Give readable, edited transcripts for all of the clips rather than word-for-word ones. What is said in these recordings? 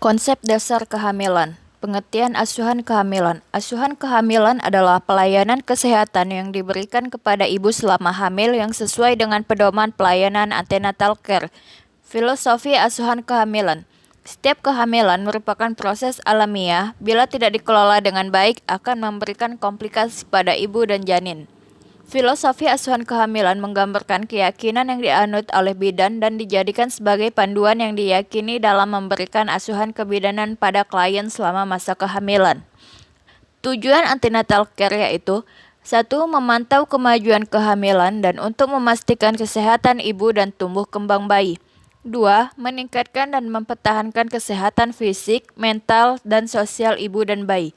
Konsep dasar kehamilan. Pengertian asuhan kehamilan. Asuhan kehamilan adalah pelayanan kesehatan yang diberikan kepada ibu selama hamil yang sesuai dengan pedoman pelayanan antenatal care. Filosofi asuhan kehamilan. Setiap kehamilan merupakan proses alamiah, bila tidak dikelola dengan baik akan memberikan komplikasi pada ibu dan janin. Filosofi asuhan kehamilan menggambarkan keyakinan yang dianut oleh bidan dan dijadikan sebagai panduan yang diyakini dalam memberikan asuhan kebidanan pada klien selama masa kehamilan. Tujuan antenatal care yaitu 1. Memantau kemajuan kehamilan dan untuk memastikan kesehatan ibu dan tumbuh kembang bayi. 2. Meningkatkan dan mempertahankan kesehatan fisik, mental, dan sosial ibu dan bayi.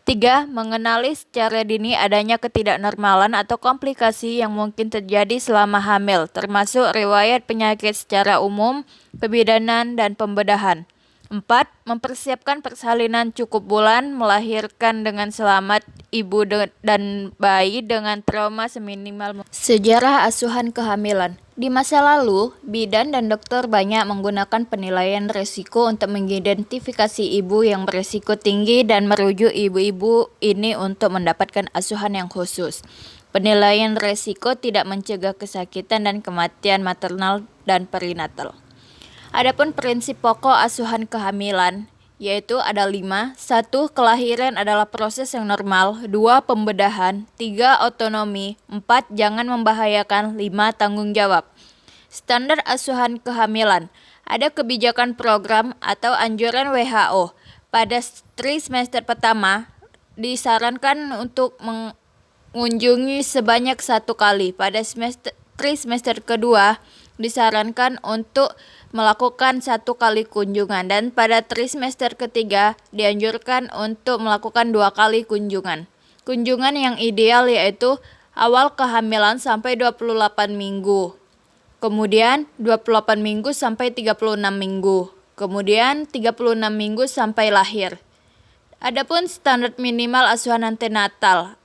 3. Mengenali secara dini adanya ketidaknormalan atau komplikasi yang mungkin terjadi selama hamil, termasuk riwayat penyakit secara umum, kebidanan, dan pembedahan. 4. Mempersiapkan persalinan cukup bulan, melahirkan dengan selamat ibu dan bayi dengan trauma seminimal. Sejarah asuhan kehamilan. Di masa lalu, bidan dan dokter banyak menggunakan penilaian risiko untuk mengidentifikasi ibu yang berisiko tinggi dan merujuk ibu-ibu ini untuk mendapatkan asuhan yang khusus. Penilaian risiko tidak mencegah kesakitan dan kematian maternal dan perinatal. Adapun prinsip pokok asuhan kehamilan yaitu ada 5. 1. Kelahiran adalah proses yang normal. 2. Pembedahan. 3. Otonomi. 4. Jangan membahayakan. 5. Tanggung jawab. Standar asuhan kehamilan. Ada kebijakan program atau anjuran WHO. Pada trimester pertama disarankan untuk mengunjungi sebanyak 1 kali. Pada trimester kedua disarankan untuk melakukan 1 kali kunjungan, dan pada trimester ketiga dianjurkan untuk melakukan 2 kali kunjungan. Kunjungan yang ideal yaitu awal kehamilan sampai 28 minggu, kemudian 28 minggu sampai 36 minggu, kemudian 36 minggu sampai lahir. Adapun standar minimal asuhan antenatal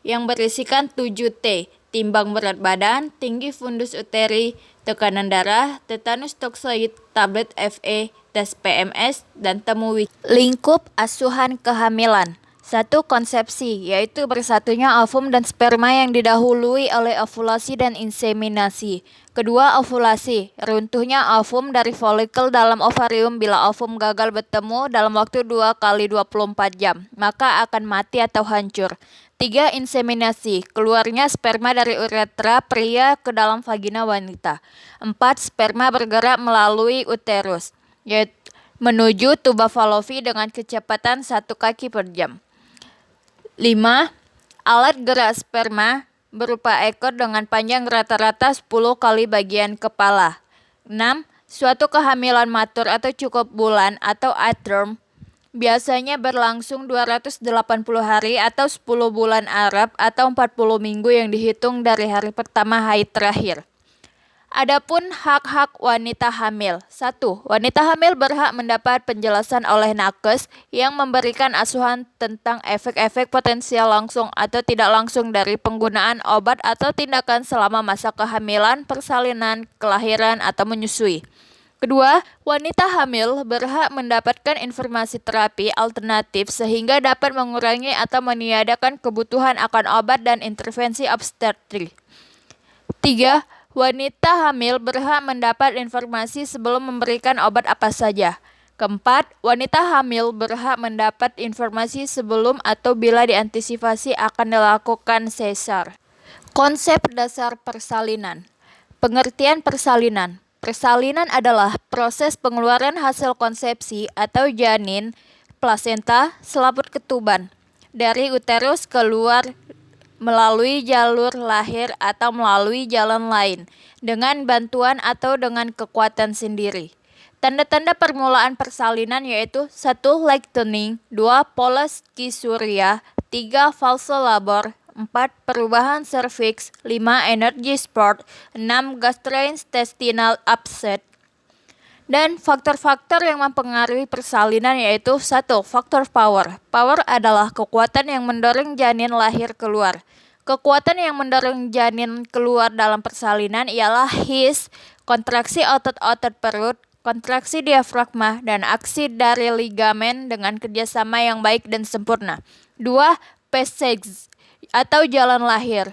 yang berisikan 7T, timbang berat badan, tinggi fundus uteri, tekanan darah, tetanus toksoid, tablet FE, tes PMS, dan temu lingkup asuhan kehamilan. 1. Konsepsi, yaitu bersatunya ovum dan sperma yang didahului oleh ovulasi dan inseminasi. 2. Ovulasi, runtuhnya ovum dari folikel dalam ovarium bila ovum gagal bertemu dalam waktu 2 kali 24 jam, maka akan mati atau hancur. 3. Inseminasi, keluarnya sperma dari uretra pria ke dalam vagina wanita. 4. Sperma bergerak melalui uterus, yaitu menuju tuba Fallopi dengan kecepatan 1 kaki per jam. 5. Alat gerak sperma berupa ekor dengan panjang rata-rata 10 kali bagian kepala. 6. Suatu kehamilan matur atau cukup bulan atau at-term biasanya berlangsung 280 hari atau 10 bulan Arab atau 40 minggu yang dihitung dari hari pertama haid terakhir. Adapun hak-hak wanita hamil. 1. Wanita hamil berhak mendapat penjelasan oleh nakes yang memberikan asuhan tentang efek-efek potensial langsung atau tidak langsung dari penggunaan obat atau tindakan selama masa kehamilan, persalinan, kelahiran, atau menyusui. 2. Wanita hamil berhak mendapatkan informasi terapi alternatif sehingga dapat mengurangi atau meniadakan kebutuhan akan obat dan intervensi obstetrik. 3. Wanita hamil berhak mendapat informasi sebelum memberikan obat apa saja. 4. Wanita hamil berhak mendapat informasi sebelum atau bila diantisipasi akan dilakukan sesar. Konsep dasar persalinan. Pengertian persalinan. Persalinan adalah proses pengeluaran hasil konsepsi atau janin, plasenta, selaput ketuban dari uterus keluar melalui jalur lahir atau melalui jalan lain dengan bantuan atau dengan kekuatan sendiri. Tanda-tanda permulaan persalinan yaitu 1. Lengthening, 2. Polyscysuria, 3. Valsalabor, 4. Perubahan serviks, 5. Energy sport, 6. Gastrointestinal upset. Dan faktor-faktor yang mempengaruhi persalinan yaitu 1. Faktor power. Power adalah kekuatan yang mendorong janin lahir keluar. Kekuatan yang mendorong janin keluar dalam persalinan ialah HIS, kontraksi otot-otot perut, kontraksi diafragma, dan aksi dari ligamen dengan kerjasama yang baik dan sempurna. 2. Passage atau jalan lahir.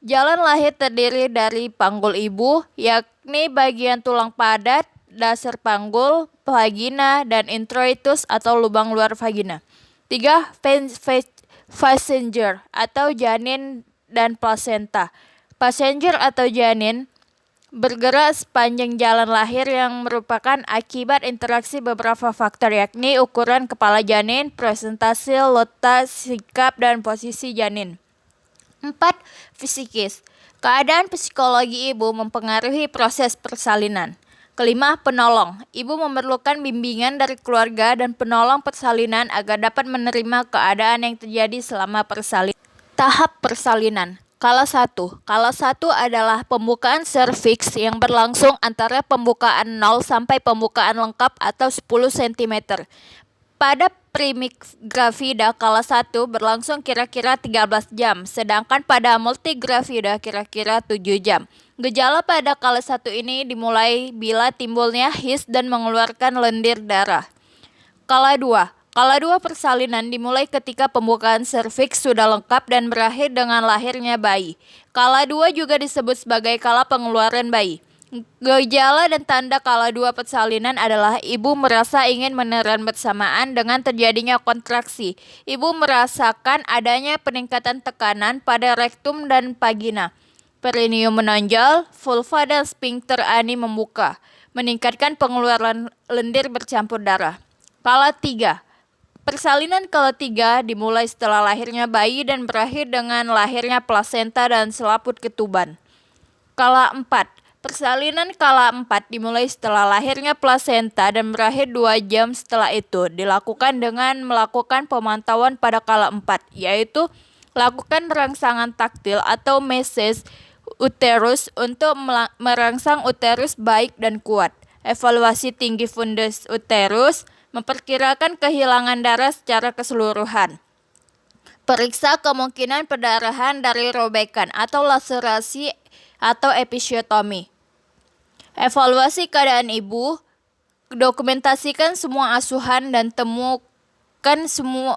Jalan lahir terdiri dari panggul ibu, yakni bagian tulang padat, dasar panggul, vagina, dan introitus atau lubang luar vagina. 3. Passenger atau janin dan plasenta. Passenger atau janin bergerak sepanjang jalan lahir yang merupakan akibat interaksi beberapa faktor, yakni ukuran kepala janin, presentasi, letak, sikap, dan posisi janin. 4. Fisikis. Keadaan psikologi ibu mempengaruhi proses persalinan. Kelima, penolong. Ibu memerlukan bimbingan dari keluarga dan penolong persalinan agar dapat menerima keadaan yang terjadi selama persalinan. Tahap persalinan. Kala 1 adalah pembukaan serviks yang berlangsung antara pembukaan 0 sampai pembukaan lengkap atau 10 cm. Pada primigravida kala 1 berlangsung kira-kira 13 jam, sedangkan pada multigravida kira-kira 7 jam. Gejala pada kala 1 ini dimulai bila timbulnya his dan mengeluarkan lendir darah. Kala 2 persalinan dimulai ketika pembukaan serviks sudah lengkap dan berakhir dengan lahirnya bayi. Kala 2 juga disebut sebagai kala pengeluaran bayi. Gejala dan tanda kala 2 persalinan adalah ibu merasa ingin meneran bersamaan dengan terjadinya kontraksi. Ibu merasakan adanya peningkatan tekanan pada rektum dan vagina. Perineum menonjol, vulva dan sphincter ani membuka, meningkatkan pengeluaran lendir bercampur darah. Kala 3. Persalinan kala 3 dimulai setelah lahirnya bayi dan berakhir dengan lahirnya plasenta dan selaput ketuban. Kala 4. Persalinan kala 4 dimulai setelah lahirnya plasenta dan berakhir 2 jam setelah itu. Dilakukan dengan melakukan pemantauan pada kala 4, yaitu lakukan rangsangan taktil atau massage uterus untuk merangsang uterus baik dan kuat. Evaluasi tinggi fundus uterus, memperkirakan kehilangan darah secara keseluruhan. Periksa kemungkinan perdarahan dari robekan atau laserasi atau episiotomi. Evaluasi keadaan ibu, dokumentasikan semua asuhan dan temukan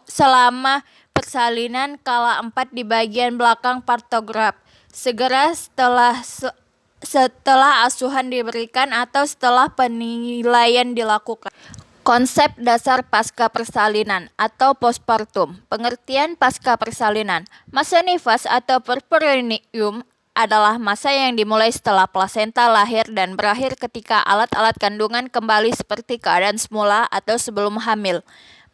selama persalinan kala 4 di bagian belakang partograf. Segera setelah asuhan diberikan atau setelah penilaian dilakukan. Konsep dasar pasca persalinan atau postpartum. Pengertian pasca persalinan. Masa nifas atau puerperineum adalah masa yang dimulai setelah plasenta lahir dan berakhir ketika alat-alat kandungan kembali seperti keadaan semula atau sebelum hamil.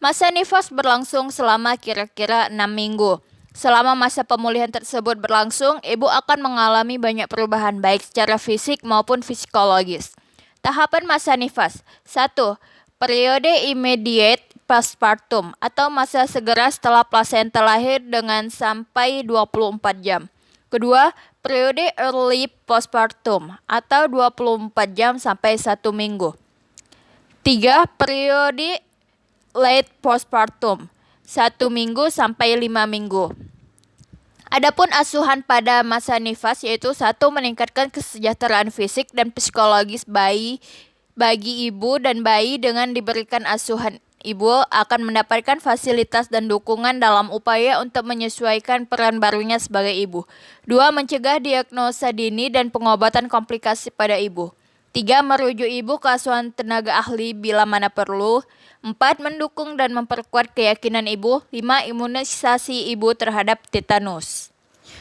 Masa nifas berlangsung selama kira-kira 6 minggu. Selama masa pemulihan tersebut berlangsung, ibu akan mengalami banyak perubahan baik secara fisik maupun psikologis. Tahapan masa nifas. 1. Periode immediate postpartum atau masa segera setelah plasenta lahir dengan sampai 24 jam. Kedua, periode early postpartum atau 24 jam sampai 1 minggu. 3. Periode late postpartum 1 minggu sampai 5 minggu. Adapun asuhan pada masa nifas yaitu 1. Meningkatkan kesejahteraan fisik dan psikologis bagi ibu dan bayi dengan diberikan asuhan. Ibu akan mendapatkan fasilitas dan dukungan dalam upaya untuk menyesuaikan peran barunya sebagai ibu. 2. Mencegah diagnosa dini dan pengobatan komplikasi pada ibu. 3. Merujuk ibu ke asuhan tenaga ahli bila mana perlu. 4. Mendukung dan memperkuat keyakinan ibu. 5. Imunisasi ibu terhadap tetanus.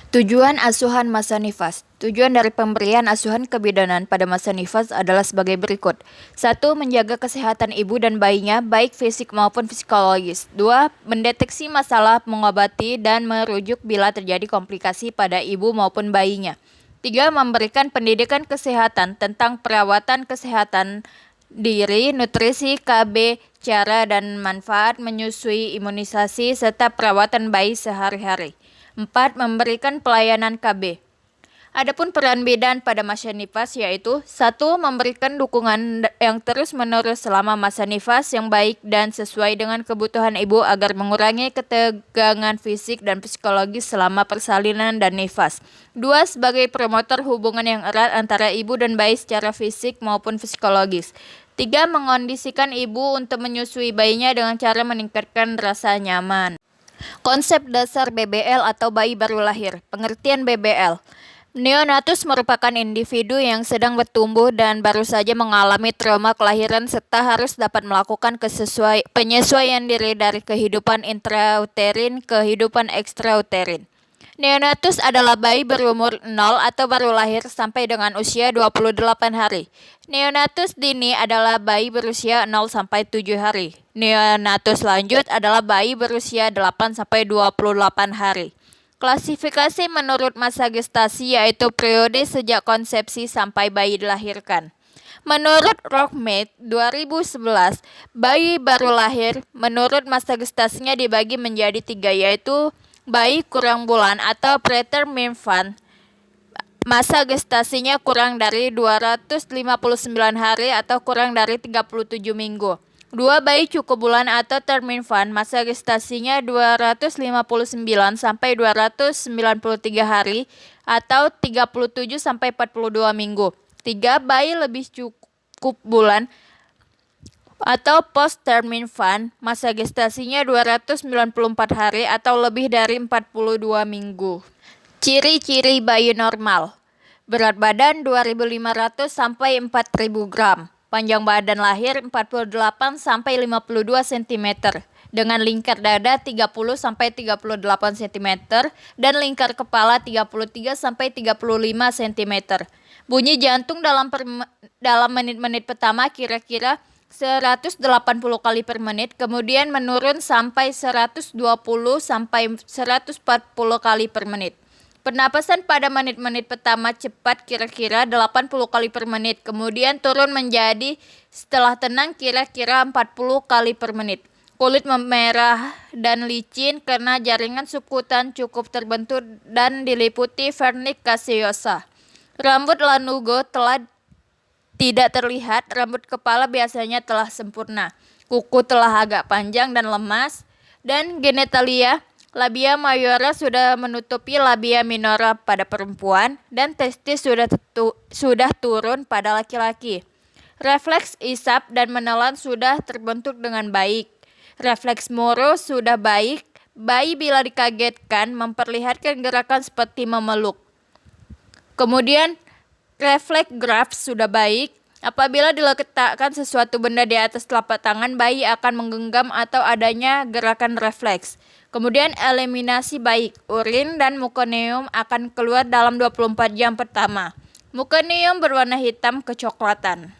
Tujuan asuhan masa nifas. Tujuan dari pemberian asuhan kebidanan pada masa nifas adalah sebagai berikut. 1. Menjaga kesehatan ibu dan bayinya, baik fisik maupun psikologis. 2. Mendeteksi masalah, mengobati, dan merujuk bila terjadi komplikasi pada ibu maupun bayinya. 3. Memberikan pendidikan kesehatan tentang perawatan kesehatan diri, nutrisi, KB, cara dan manfaat menyusui, imunisasi, serta perawatan bayi sehari-hari. 4. Memberikan pelayanan KB. Adapun peran bidan pada masa nifas yaitu 1. Memberikan dukungan yang terus-menerus selama masa nifas yang baik dan sesuai dengan kebutuhan ibu agar mengurangi ketegangan fisik dan psikologis selama persalinan dan nifas. 2. Sebagai promotor hubungan yang erat antara ibu dan bayi secara fisik maupun psikologis. 3. Mengondisikan ibu untuk menyusui bayinya dengan cara meningkatkan rasa nyaman. Konsep dasar BBL atau bayi baru lahir. Pengertian BBL. Neonatus merupakan individu yang sedang bertumbuh dan baru saja mengalami trauma kelahiran serta harus dapat melakukan penyesuaian diri dari kehidupan intrauterin ke kehidupan ekstrauterin. Neonatus adalah bayi berumur 0 atau baru lahir sampai dengan usia 28 hari. Neonatus dini adalah bayi berusia 0 sampai 7 hari. Neonatus lanjut adalah bayi berusia 8 sampai 28 hari. Klasifikasi menurut masa gestasi yaitu periode sejak konsepsi sampai bayi dilahirkan. Menurut Rockmate 2011, bayi baru lahir menurut masa gestasinya dibagi menjadi 3 yaitu bayi kurang bulan atau preterm infant, masa gestasinya kurang dari 259 hari atau kurang dari 37 minggu. 2. Bayi cukup bulan atau term infant, masa gestasinya 259 sampai 293 hari atau 37 sampai 42 minggu. 3. Bayi lebih cukup bulan atau post-term infant, masa gestasinya 294 hari atau lebih dari 42 minggu. Ciri-ciri bayi normal. Berat badan 2.500 sampai 4.000 gram. Panjang badan lahir 48 sampai 52 cm dengan lingkar dada 30 sampai 38 cm dan lingkar kepala 33 sampai 35 cm. Bunyi jantung dalam menit-menit pertama kira-kira 180 kali per menit, kemudian menurun sampai 120 sampai 140 kali per menit. Pernapasan pada menit-menit pertama cepat kira-kira 80 kali per menit, kemudian turun menjadi setelah tenang kira-kira 40 kali per menit. Kulit memerah dan licin karena jaringan subkutan cukup terbentuk dan diliputi vernix caseosa. Rambut lanugo telah tidak terlihat, rambut kepala biasanya telah sempurna, kuku telah agak panjang dan lemas, dan genitalia, labia majora sudah menutupi labia minora pada perempuan, dan testis sudah turun pada laki-laki. Refleks isap dan menelan sudah terbentuk dengan baik. Refleks moro sudah baik, bayi bila dikagetkan memperlihatkan gerakan seperti memeluk. Kemudian refleks graf sudah baik. Apabila diletakkan sesuatu benda di atas telapak tangan, bayi akan menggenggam atau adanya gerakan refleks. Kemudian eliminasi baik. Urin dan mukoneum akan keluar dalam 24 jam pertama. Mukoneum berwarna hitam kecoklatan.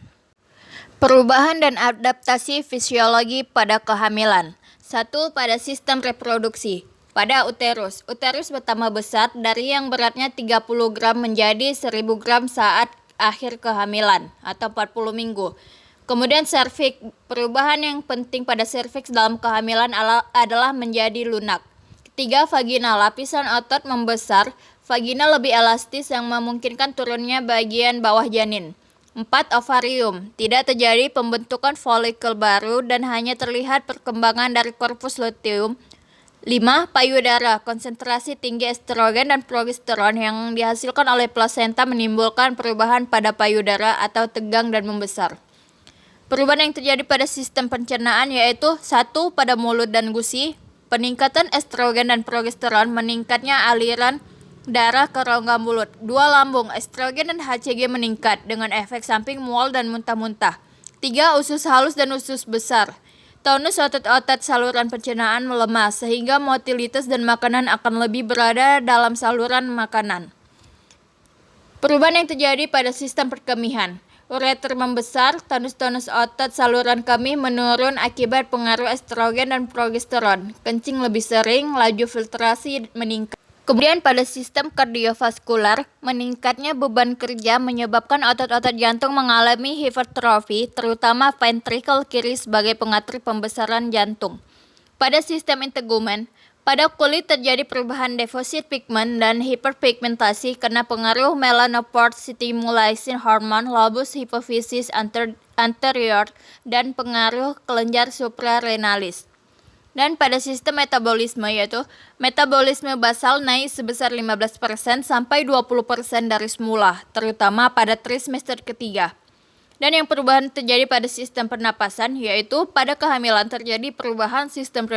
Perubahan dan adaptasi fisiologi pada kehamilan. 1. Pada sistem reproduksi. Pada uterus. Uterus bertambah besar dari yang beratnya 30 gram menjadi 1000 gram saat akhir kehamilan atau 40 minggu. Kemudian serviks. Perubahan yang penting pada serviks dalam kehamilan adalah menjadi lunak. Ketiga, vagina. Lapisan otot membesar. Vagina lebih elastis yang memungkinkan turunnya bagian bawah janin. 4. Ovarium. Tidak terjadi pembentukan folikel baru dan hanya terlihat perkembangan dari korpus luteum. 5. Payudara. Konsentrasi tinggi estrogen dan progesteron yang dihasilkan oleh plasenta menimbulkan perubahan pada payudara atau tegang dan membesar. Perubahan yang terjadi pada sistem pencernaan yaitu 1. Pada mulut dan gusi. Peningkatan estrogen dan progesteron, meningkatnya aliran darah ke rongga mulut. 2. Lambung. Estrogen dan HCG meningkat dengan efek samping mual dan muntah-muntah. 3. Usus halus dan usus besar. Tonus otot-otot saluran pencernaan melemah sehingga motilitas dan makanan akan lebih berada dalam saluran makanan. Perubahan yang terjadi pada sistem perkemihan. Ureter membesar, tonus-tonus otot saluran kemih menurun akibat pengaruh estrogen dan progesteron. Kencing lebih sering, laju filtrasi meningkat. Kemudian pada sistem kardiovaskular, meningkatnya beban kerja menyebabkan otot-otot jantung mengalami hipertrofi, terutama ventrikel kiri sebagai pengatur pembesaran jantung. Pada sistem integumen, pada kulit terjadi perubahan defisit pigmen dan hiperpigmentasi karena pengaruh melanocortin stimulation hormone lobus hypophysis anterior dan pengaruh kelenjar suprarenalis. Dan pada sistem metabolisme yaitu metabolisme basal naik sebesar 15% sampai 20% dari semula, terutama pada trimester ketiga. Dan yang perubahan terjadi pada sistem pernapasan, yaitu pada kehamilan terjadi perubahan sistem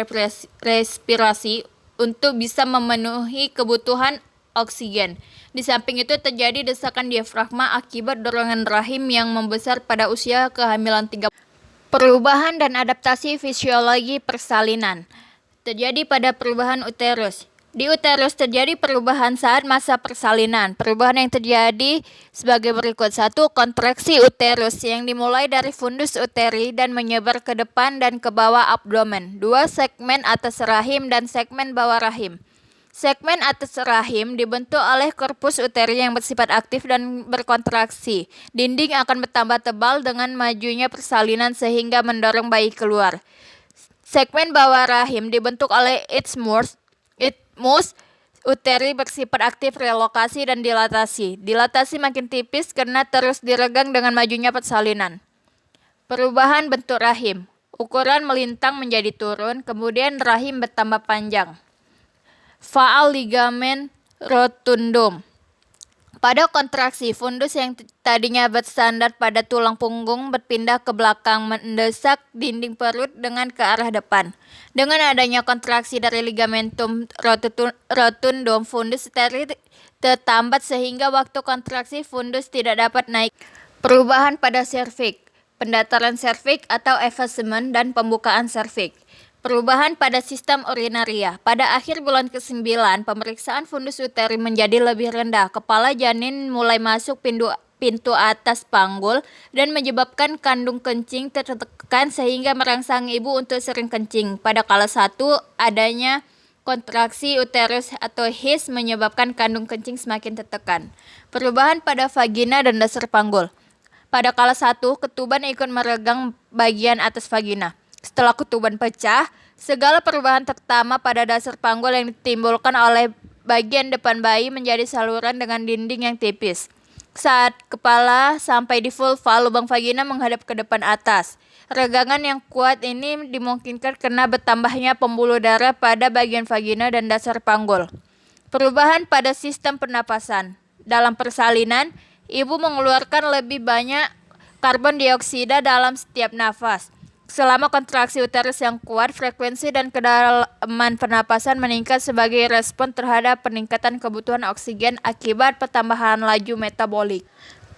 respirasi untuk bisa memenuhi kebutuhan oksigen. Di samping itu terjadi desakan diafragma akibat dorongan rahim yang membesar pada usia kehamilan 3. Perubahan dan adaptasi fisiologi persalinan terjadi pada perubahan uterus. Di uterus terjadi perubahan saat masa persalinan. Perubahan yang terjadi sebagai berikut. 1. Kontraksi uterus yang dimulai dari fundus uteri dan menyebar ke depan dan ke bawah abdomen. 2. Segmen atas rahim dan segmen bawah rahim. Segmen atas rahim dibentuk oleh korpus uteri yang bersifat aktif dan berkontraksi. Dinding akan bertambah tebal dengan majunya persalinan sehingga mendorong bayi keluar. Segmen bawah rahim dibentuk oleh isthmus uteri bersifat aktif relokasi dan dilatasi. Dilatasi makin tipis karena terus diregang dengan majunya persalinan. Perubahan bentuk rahim. Ukuran melintang menjadi turun, kemudian rahim bertambah panjang. Faal ligamen rotundum. Pada kontraksi, fundus yang tadinya bersandar pada tulang punggung berpindah ke belakang mendesak dinding perut dengan ke arah depan. Dengan adanya kontraksi dari ligamentum rotundum, fundus uteri tertambat sehingga waktu kontraksi fundus tidak dapat naik. Perubahan pada serviks, pendataran serviks atau effacement dan pembukaan serviks. Perubahan pada sistem urinaria. Pada akhir bulan ke-9, pemeriksaan fundus uteri menjadi lebih rendah. Kepala janin mulai masuk pintu atas panggul dan menyebabkan kandung kencing tertekan sehingga merangsang ibu untuk sering kencing. Pada kala 1, adanya kontraksi uterus atau HIS menyebabkan kandung kencing semakin tertekan. Perubahan pada vagina dan dasar panggul. Pada kala 1, ketuban ikut meregang bagian atas vagina. Setelah ketuban pecah, segala perubahan terutama pada dasar panggul yang ditimbulkan oleh bagian depan bayi menjadi saluran dengan dinding yang tipis. Saat kepala sampai di vulva, lubang vagina menghadap ke depan atas. Regangan yang kuat ini dimungkinkan karena bertambahnya pembuluh darah pada bagian vagina dan dasar panggul. Perubahan pada sistem pernapasan. Dalam persalinan, ibu mengeluarkan lebih banyak karbon dioksida dalam setiap nafas. Selama kontraksi uterus yang kuat, frekuensi dan kedalaman pernapasan meningkat sebagai respon terhadap peningkatan kebutuhan oksigen akibat pertambahan laju metabolik.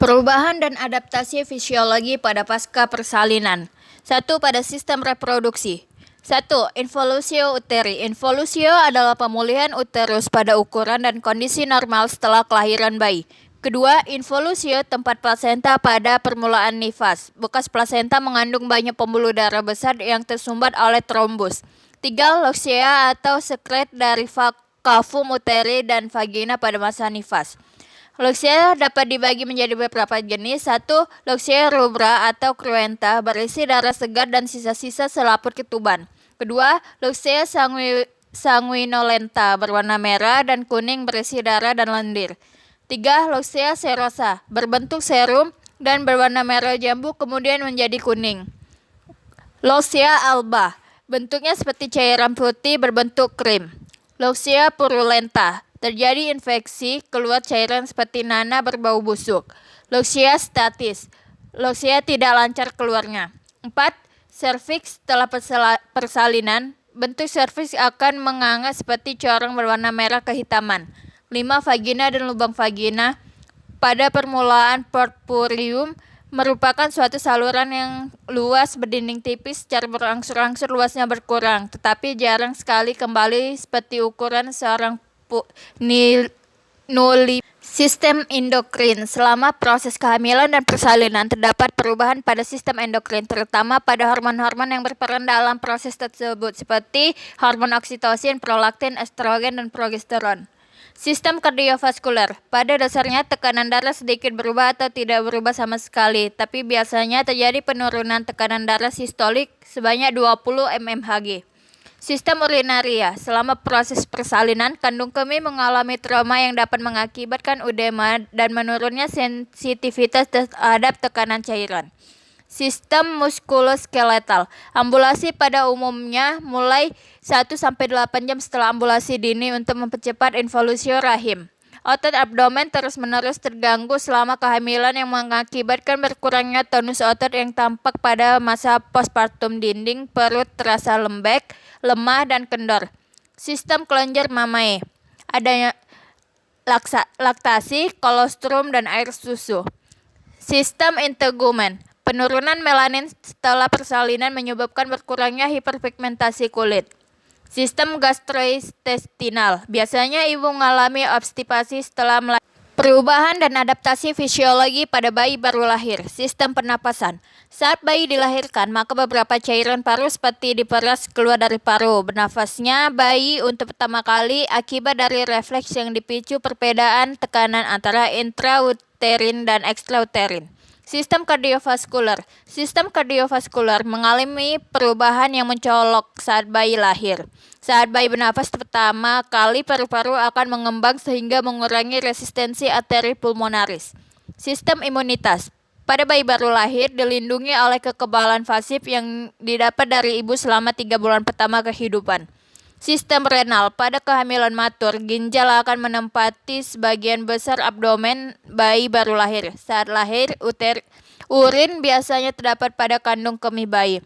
Perubahan dan adaptasi fisiologi pada pasca persalinan. 1. Pada sistem reproduksi. 1. Involusio uteri. Involusio adalah pemulihan uterus pada ukuran dan kondisi normal setelah kelahiran bayi. Kedua, involusio tempat plasenta pada permulaan nifas. Bekas plasenta mengandung banyak pembuluh darah besar yang tersumbat oleh trombus. 3. Loxia atau sekret dari kavum uteri dan vagina pada masa nifas. Loxia dapat dibagi menjadi beberapa jenis. 1. Loxia rubra atau cruenta berisi darah segar dan sisa-sisa selaput ketuban. Kedua, Loxia sanguinolenta berwarna merah dan kuning berisi darah dan lendir. 3. Loxia serosa berbentuk serum dan berwarna merah jambu kemudian menjadi kuning. Loxia alba bentuknya seperti cairan putih berbentuk krim. Loxia purulenta terjadi infeksi, keluar cairan seperti nanah berbau busuk. Loxia statis, Loxia tidak lancar keluarnya. 4. Serviks setelah persalinan, bentuk serviks akan menganga seperti corong berwarna merah kehitaman. 5. Vagina dan lubang vagina. Pada permulaan purpurium merupakan suatu saluran yang luas berdinding tipis, secara berangsur-angsur luasnya berkurang, tetapi jarang sekali kembali seperti ukuran seorang nuli. Sistem endokrin. Selama proses kehamilan dan persalinan terdapat perubahan pada sistem endokrin, terutama pada hormon-hormon yang berperan dalam proses tersebut, seperti hormon oksitosin, prolaktin, estrogen, dan progesteron. Sistem kardiovaskuler. Pada dasarnya tekanan darah sedikit berubah atau tidak berubah sama sekali, tapi biasanya terjadi penurunan tekanan darah sistolik sebanyak 20 mmHg. Sistem urinaria. Selama proses persalinan, kandung kemih mengalami trauma yang dapat mengakibatkan edema dan menurunnya sensitivitas terhadap tekanan cairan. Sistem muskuloskeletal. Ambulasi pada umumnya mulai 1-8 jam setelah ambulasi dini untuk mempercepat involusio rahim. Otot abdomen terus-menerus terganggu selama kehamilan yang mengakibatkan berkurangnya tonus otot yang tampak pada masa postpartum. Dinding perut terasa lembek, lemah, dan kendor. Sistem kelenjar mamae. Adanya laktasi, kolostrum, dan air susu. Sistem integumen. Penurunan melanin setelah persalinan menyebabkan berkurangnya hiperpigmentasi kulit. Sistem gastrointestinal. Biasanya ibu mengalami obstipasi setelah melahirkan. Perubahan dan adaptasi fisiologi pada bayi baru lahir. Sistem pernapasan. Saat bayi dilahirkan, maka beberapa cairan paru seperti diperas keluar dari paru. Bernafasnya bayi untuk pertama kali akibat dari refleks yang dipicu perbedaan tekanan antara intrauterin dan ekstrauterin. Sistem kardiovaskular. Sistem kardiovaskular mengalami perubahan yang mencolok saat bayi lahir. Saat bayi bernafas pertama kali, paru-paru akan mengembang sehingga mengurangi resistensi arteri pulmonaris. Sistem imunitas. Pada bayi baru lahir, dilindungi oleh kekebalan pasif yang didapat dari ibu selama 3 bulan pertama kehidupan. Sistem renal. Pada kehamilan matur, ginjal akan menempati sebagian besar abdomen bayi baru lahir. Saat lahir, urin biasanya terdapat pada kandung kemih bayi.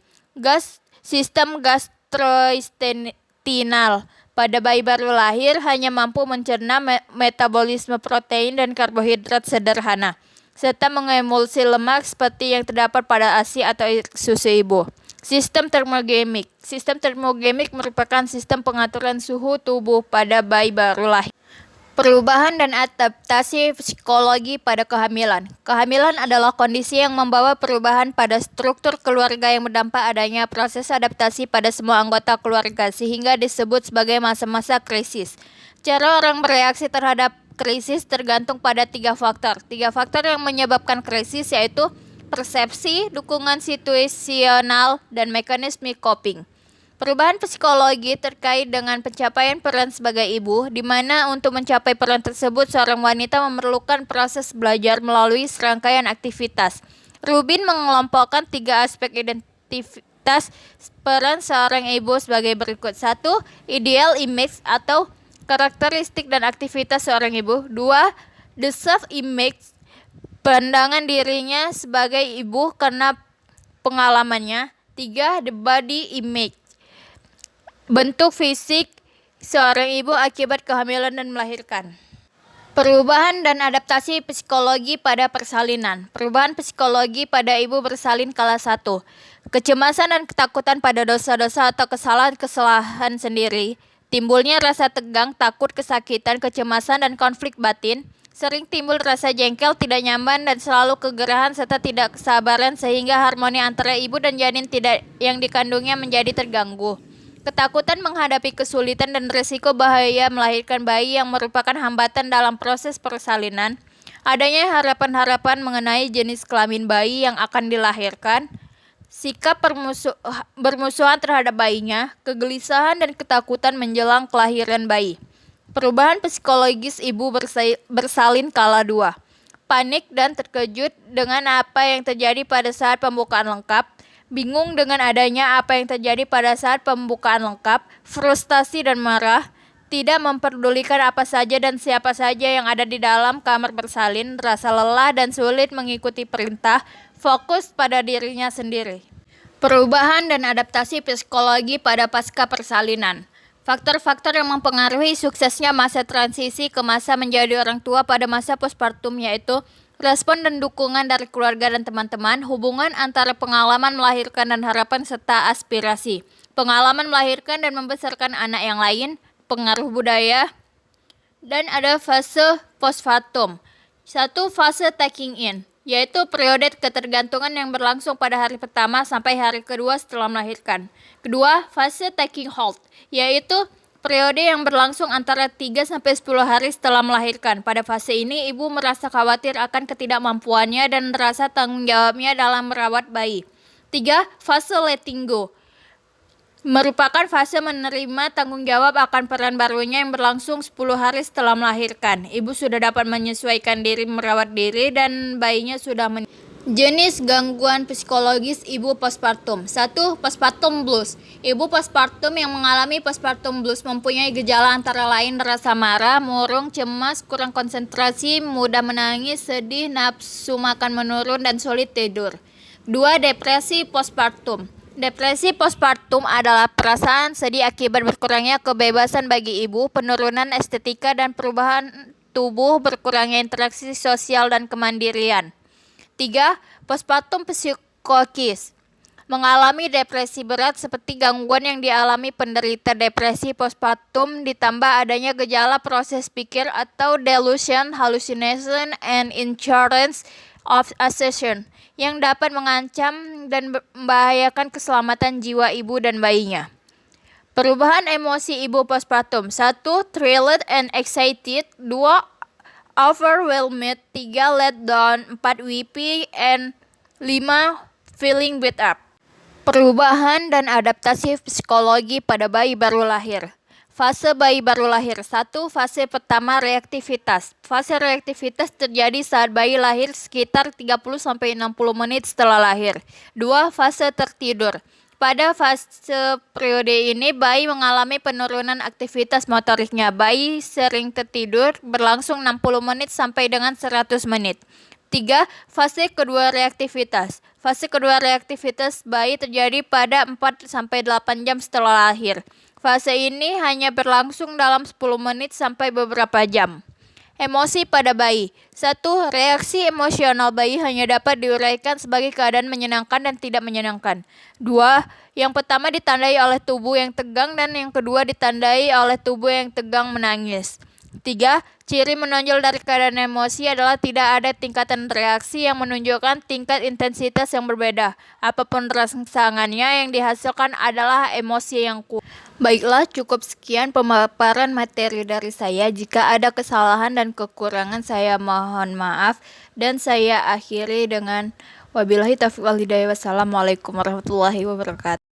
Sistem gastrointestinal. Pada bayi baru lahir hanya mampu mencerna metabolisme protein dan karbohidrat sederhana, serta mengemulsi lemak seperti yang terdapat pada ASI atau susu ibu. Sistem termogemik. Sistem termogemik merupakan sistem pengaturan suhu tubuh pada bayi baru lahir. Perubahan dan adaptasi psikologi pada kehamilan. Kehamilan adalah kondisi yang membawa perubahan pada struktur keluarga yang berdampak adanya proses adaptasi pada semua anggota keluarga sehingga disebut sebagai masa-masa krisis. Cara orang bereaksi terhadap krisis tergantung pada 3 faktor. 3 faktor yang menyebabkan krisis yaitu persepsi, dukungan situasional, dan mekanisme coping. Perubahan psikologi terkait dengan pencapaian peran sebagai ibu, di mana untuk mencapai peran tersebut seorang wanita memerlukan proses belajar melalui serangkaian aktivitas. Rubin mengelompokkan 3 aspek identitas peran seorang ibu sebagai berikut. 1. Ideal image atau karakteristik dan aktivitas seorang ibu. 2. The self-image, pandangan dirinya sebagai ibu karena pengalamannya. 3. The body image, bentuk fisik seorang ibu akibat kehamilan dan melahirkan. Perubahan dan adaptasi psikologi pada persalinan. Perubahan psikologi pada ibu bersalin kala 1. Kecemasan dan ketakutan pada dosa-dosa atau kesalahan sendiri. Timbulnya rasa tegang, takut, kesakitan, kecemasan, dan konflik batin. Sering timbul rasa jengkel, tidak nyaman, dan selalu kegerahan serta tidak kesabaran sehingga harmoni antara ibu dan janin yang dikandungnya menjadi terganggu. Ketakutan menghadapi kesulitan dan risiko bahaya melahirkan bayi yang merupakan hambatan dalam proses persalinan. Adanya harapan-harapan mengenai jenis kelamin bayi yang akan dilahirkan. Sikap bermusuhan terhadap bayinya, kegelisahan dan ketakutan menjelang kelahiran bayi. Perubahan psikologis ibu bersalin kala 2. Panik dan terkejut dengan apa yang terjadi pada saat pembukaan lengkap. Bingung dengan adanya apa yang terjadi pada saat pembukaan lengkap. Frustasi dan marah. Tidak memperdulikan apa saja dan siapa saja yang ada di dalam kamar bersalin. Rasa lelah dan sulit mengikuti perintah. Fokus pada dirinya sendiri. Perubahan dan adaptasi psikologi pada pasca persalinan. Faktor-faktor yang mempengaruhi suksesnya masa transisi ke masa menjadi orang tua pada masa postpartum yaitu respon dan dukungan dari keluarga dan teman-teman, hubungan antara pengalaman melahirkan dan harapan serta aspirasi, pengalaman melahirkan dan membesarkan anak yang lain, pengaruh budaya, dan ada fase postpartum. 1. Fase taking in, yaitu periode ketergantungan yang berlangsung pada hari pertama sampai hari kedua setelah melahirkan. 2. Fase taking hold, yaitu periode yang berlangsung antara 3-10 hari setelah melahirkan. Pada fase ini, ibu merasa khawatir akan ketidakmampuannya dan merasa tanggung jawabnya dalam merawat bayi. 3. Fase letting go, merupakan fase menerima tanggung jawab akan peran barunya yang berlangsung 10 hari setelah melahirkan. Ibu sudah dapat menyesuaikan diri, merawat diri, dan bayinya sudah Jenis gangguan psikologis ibu postpartum. 1. Postpartum blues. Ibu postpartum yang mengalami postpartum blues mempunyai gejala antara lain rasa marah, murung, cemas, kurang konsentrasi, mudah menangis, sedih, nafsu makan menurun, dan sulit tidur. 2. Depresi postpartum. Depresi postpartum adalah perasaan sedih akibat berkurangnya kebebasan bagi ibu, penurunan estetika dan perubahan tubuh, berkurangnya interaksi sosial dan kemandirian. 3. Postpartum psikokis. Mengalami depresi berat seperti gangguan yang dialami penderita depresi postpartum ditambah adanya gejala proses pikir atau delusion, hallucination, and insurance of accession yang dapat mengancam dan membahayakan keselamatan jiwa ibu dan bayinya. Perubahan emosi ibu postpartum. 1. Thrilled and excited. 2. Overwhelmed. 3. Let down. 4. Weepy. And 5. Feeling beat up. Perubahan dan adaptasi psikologi pada bayi baru lahir. Fase bayi baru lahir. 1. Fase pertama, reaktivitas. Fase reaktivitas terjadi saat bayi lahir sekitar 30-60 menit setelah lahir. 2. Fase tertidur. Pada fase periode ini, bayi mengalami penurunan aktivitas motoriknya. Bayi sering tertidur berlangsung 60 menit sampai dengan 100 menit. 3. Fase kedua reaktivitas. Fase kedua reaktivitas bayi terjadi pada 4-8 jam setelah lahir. Fase ini hanya berlangsung dalam 10 menit sampai beberapa jam. Emosi pada bayi. 1. Reaksi emosional bayi hanya dapat diuraikan sebagai keadaan menyenangkan dan tidak menyenangkan. 2. Yang pertama ditandai oleh tubuh yang tegang dan yang kedua ditandai oleh tubuh yang tegang menangis. 3. Ciri menonjol dari keadaan emosi adalah tidak ada tingkatan reaksi yang menunjukkan tingkat intensitas yang berbeda. Apapun rangsangannya, yang dihasilkan adalah emosi yang kuat. Baiklah, cukup sekian pemaparan materi dari saya. Jika ada kesalahan dan kekurangan, saya mohon maaf. Dan saya akhiri dengan wabillahi taufiq wal hidayah. Wassalamualaikum warahmatullahi wabarakatuh.